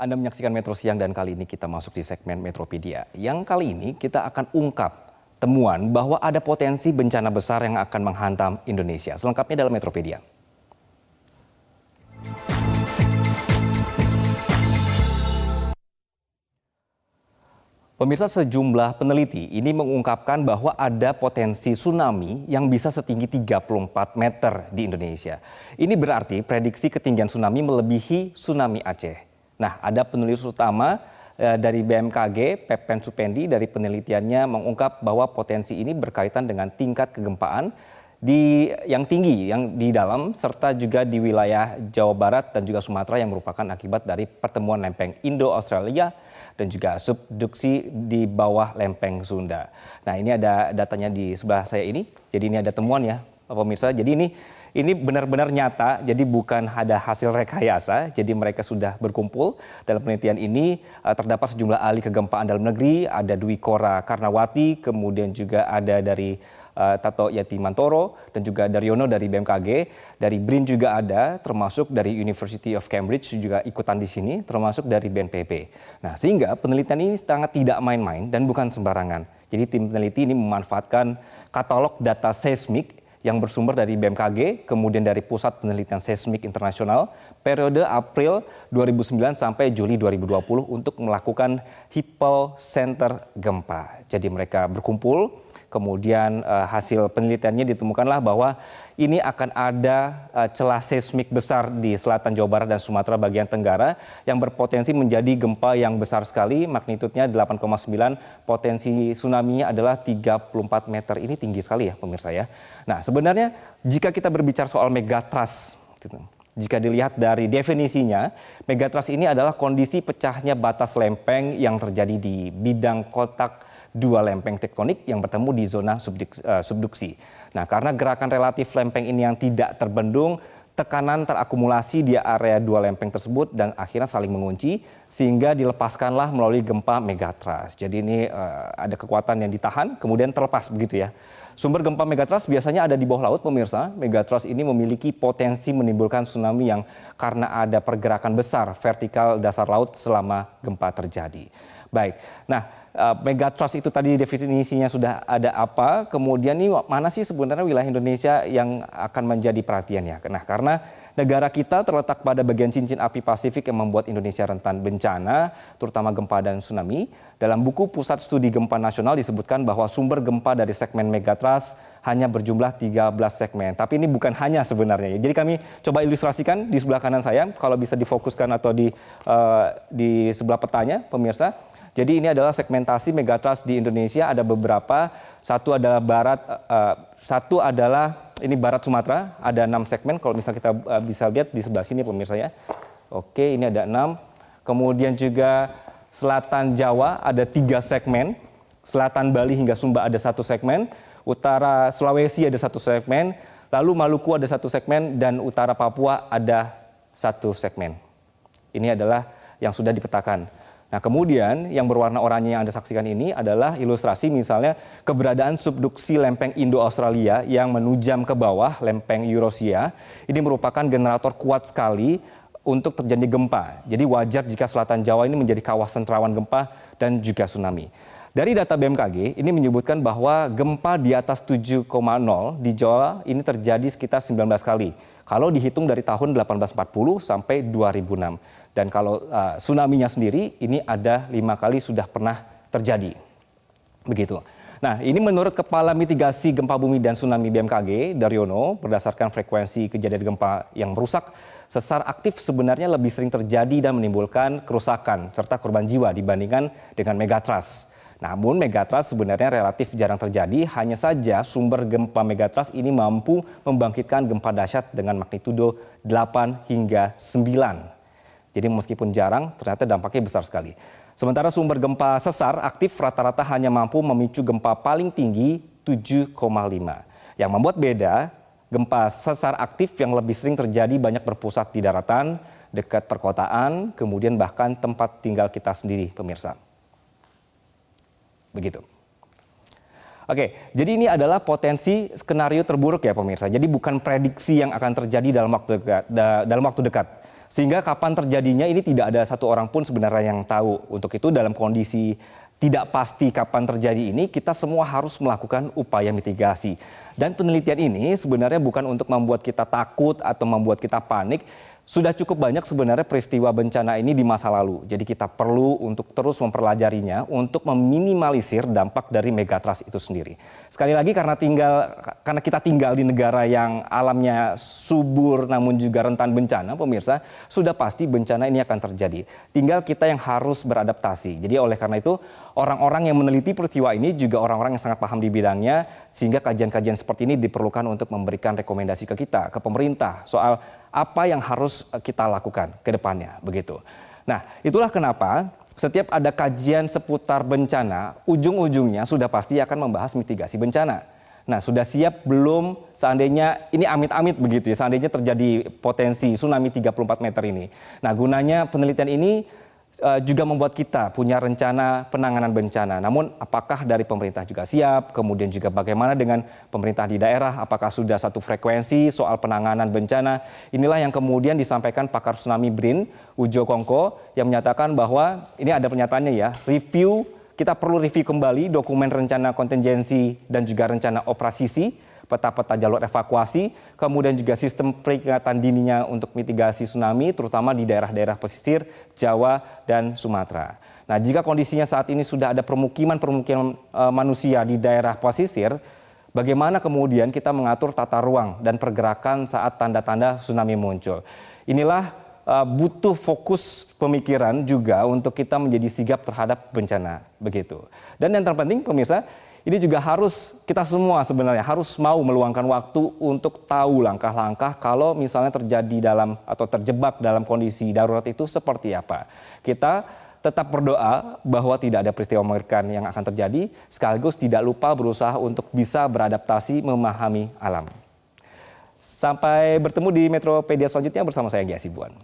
Anda menyaksikan Metro Siang dan kali ini kita masuk di segmen Metropedia. Yang kali ini kita akan ungkap temuan bahwa ada potensi bencana besar yang akan menghantam Indonesia. Selengkapnya dalam Metropedia. Pemirsa, sejumlah peneliti ini mengungkapkan bahwa ada potensi tsunami yang bisa setinggi 34 meter di Indonesia. Ini berarti prediksi ketinggian tsunami melebihi tsunami Aceh. Nah, ada penulis utama dari BMKG, Pepen Supendi, dari penelitiannya mengungkap bahwa potensi ini berkaitan dengan tingkat kegempaan yang tinggi, yang di dalam, serta juga di wilayah Jawa Barat dan juga Sumatera yang merupakan akibat dari pertemuan lempeng Indo-Australia dan juga subduksi di bawah lempeng Sunda. Nah, ini ada datanya di sebelah saya ini. Jadi ini ada temuan ya, pemirsa. Jadi ini benar-benar nyata, jadi bukan ada hasil rekayasa. Jadi mereka sudah berkumpul dalam penelitian ini. Terdapat sejumlah ahli kegempaan dalam negeri, ada Dwi Kora Karnawati, kemudian juga ada dari Tato Yatimantoro dan juga Daryono dari BMKG, dari BRIN juga ada, termasuk dari University of Cambridge juga ikutan di sini, termasuk dari BNPB. Nah, sehingga penelitian ini sangat tidak main-main dan bukan sembarangan. Jadi tim peneliti ini memanfaatkan katalog data seismik yang bersumber dari BMKG, kemudian dari Pusat Penelitian Seismik Internasional, periode April 2009 sampai Juli 2020 untuk melakukan hypocenter gempa. Jadi mereka berkumpul, kemudian hasil penelitiannya ditemukanlah bahwa ini akan ada celah seismik besar di selatan Jawa Barat dan Sumatera bagian Tenggara yang berpotensi menjadi gempa yang besar sekali, magnitudenya 8,9, potensi tsunami-nya adalah 34 meter. Ini tinggi sekali ya pemirsa ya. Nah, sebenarnya jika kita berbicara soal megatrust, jika dilihat dari definisinya, megatrust ini adalah kondisi pecahnya batas lempeng yang terjadi di bidang kotak dua lempeng tektonik yang bertemu di zona subduksi. Nah, karena gerakan relatif lempeng ini yang tidak terbendung, tekanan terakumulasi di area dua lempeng tersebut dan akhirnya saling mengunci sehingga dilepaskanlah melalui gempa megatrust. Jadi ini ada kekuatan yang ditahan kemudian terlepas begitu ya. Sumber gempa megatrust biasanya ada di bawah laut pemirsa. Megatrust ini memiliki potensi menimbulkan tsunami yang karena ada pergerakan besar vertikal dasar laut selama gempa terjadi. Baik, nah megatrust itu tadi definisinya sudah ada apa, kemudian ini mana sih sebenarnya wilayah Indonesia yang akan menjadi perhatian ya? Nah, karena negara kita terletak pada bagian cincin api Pasifik yang membuat Indonesia rentan bencana, terutama gempa dan tsunami. Dalam buku Pusat Studi Gempa Nasional disebutkan bahwa sumber gempa dari segmen megatrust hanya berjumlah 13 segmen. Tapi ini bukan hanya sebenarnya. Jadi kami coba ilustrasikan di sebelah kanan saya, kalau bisa difokuskan atau di sebelah petanya, pemirsa. Jadi ini adalah segmentasi megatrust di Indonesia, ada beberapa. Satu adalah ini Barat Sumatera, ada 6 segmen. Kalau misalnya kita bisa lihat di sebelah sini pemirsa ya. Oke, ini ada 6. Kemudian juga Selatan Jawa ada 3 segmen. Selatan Bali hingga Sumba ada 1 segmen. Utara Sulawesi ada 1 segmen. Lalu Maluku ada 1 segmen dan Utara Papua ada 1 segmen. Ini adalah yang sudah dipetakan. Nah, kemudian yang berwarna oranye yang Anda saksikan ini adalah ilustrasi misalnya keberadaan subduksi lempeng Indo-Australia yang menujam ke bawah lempeng Eurasia. Ini merupakan generator kuat sekali untuk terjadi gempa. Jadi wajar jika Selatan Jawa ini menjadi kawasan rawan gempa dan juga tsunami. Dari data BMKG ini menyebutkan bahwa gempa di atas 7,0 di Jawa ini terjadi sekitar 19 kali. Kalau dihitung dari tahun 1840 sampai 2006. Dan kalau tsunami-nya sendiri ini ada 5 kali sudah pernah terjadi. Begitu. Nah, ini menurut Kepala Mitigasi Gempa Bumi dan Tsunami BMKG, Daryono, berdasarkan frekuensi kejadian gempa yang merusak, sesar aktif sebenarnya lebih sering terjadi dan menimbulkan kerusakan serta korban jiwa dibandingkan dengan megatrust. Namun megatrust sebenarnya relatif jarang terjadi, hanya saja sumber gempa megatrust ini mampu membangkitkan gempa dahsyat dengan magnitudo 8 hingga 9. Jadi meskipun jarang, ternyata dampaknya besar sekali. Sementara sumber gempa sesar aktif rata-rata hanya mampu memicu gempa paling tinggi 7,5. Yang membuat beda, gempa sesar aktif yang lebih sering terjadi banyak berpusat di daratan, dekat perkotaan, kemudian bahkan tempat tinggal kita sendiri, pemirsa. Begitu. Oke, jadi ini adalah potensi skenario terburuk ya pemirsa. Jadi bukan prediksi yang akan terjadi dalam waktu dekat. Sehingga kapan terjadinya ini tidak ada satu orang pun sebenarnya yang tahu. Untuk itu dalam kondisi tidak pasti kapan terjadi ini, kita semua harus melakukan upaya mitigasi. Dan penelitian ini sebenarnya bukan untuk membuat kita takut atau membuat kita panik. Sudah cukup banyak sebenarnya peristiwa bencana ini di masa lalu. Jadi kita perlu untuk terus mempelajarinya untuk meminimalisir dampak dari megatrust itu sendiri. Sekali lagi karena kita tinggal di negara yang alamnya subur namun juga rentan bencana, pemirsa, sudah pasti bencana ini akan terjadi. Tinggal kita yang harus beradaptasi. Jadi oleh karena itu orang-orang yang meneliti peristiwa ini juga orang-orang yang sangat paham di bidangnya, sehingga kajian-kajian seperti ini diperlukan untuk memberikan rekomendasi ke kita, ke pemerintah soal apa yang harus kita lakukan ke depannya, begitu. Nah, itulah kenapa setiap ada kajian seputar bencana, ujung-ujungnya sudah pasti akan membahas mitigasi bencana. Nah, sudah siap belum seandainya ini amit-amit begitu ya, seandainya terjadi potensi tsunami 34 meter ini. Nah, gunanya penelitian ini juga membuat kita punya rencana penanganan bencana. Namun apakah dari pemerintah juga siap, kemudian juga bagaimana dengan pemerintah di daerah, apakah sudah satu frekuensi soal penanganan bencana. Inilah yang kemudian disampaikan pakar tsunami BRIN, Ujo Kongko, yang menyatakan bahwa, ini ada pernyataannya ya, kita perlu review kembali dokumen rencana kontingensi dan juga rencana operasi, peta-peta jalur evakuasi, kemudian juga sistem peringatan dininya untuk mitigasi tsunami, terutama di daerah-daerah pesisir Jawa dan Sumatera. Nah, jika kondisinya saat ini sudah ada permukiman manusia di daerah pesisir, bagaimana kemudian kita mengatur tata ruang dan pergerakan saat tanda-tanda tsunami muncul? Inilah butuh fokus pemikiran juga untuk kita menjadi sigap terhadap bencana, begitu. Dan yang terpenting, pemirsa, ini juga harus kita semua sebenarnya harus mau meluangkan waktu untuk tahu langkah-langkah kalau misalnya terjadi dalam atau terjebak dalam kondisi darurat itu seperti apa. Kita tetap berdoa bahwa tidak ada peristiwa mengerikan yang akan terjadi, sekaligus tidak lupa berusaha untuk bisa beradaptasi memahami alam. Sampai bertemu di Metropedia selanjutnya bersama saya Gia Sibuan.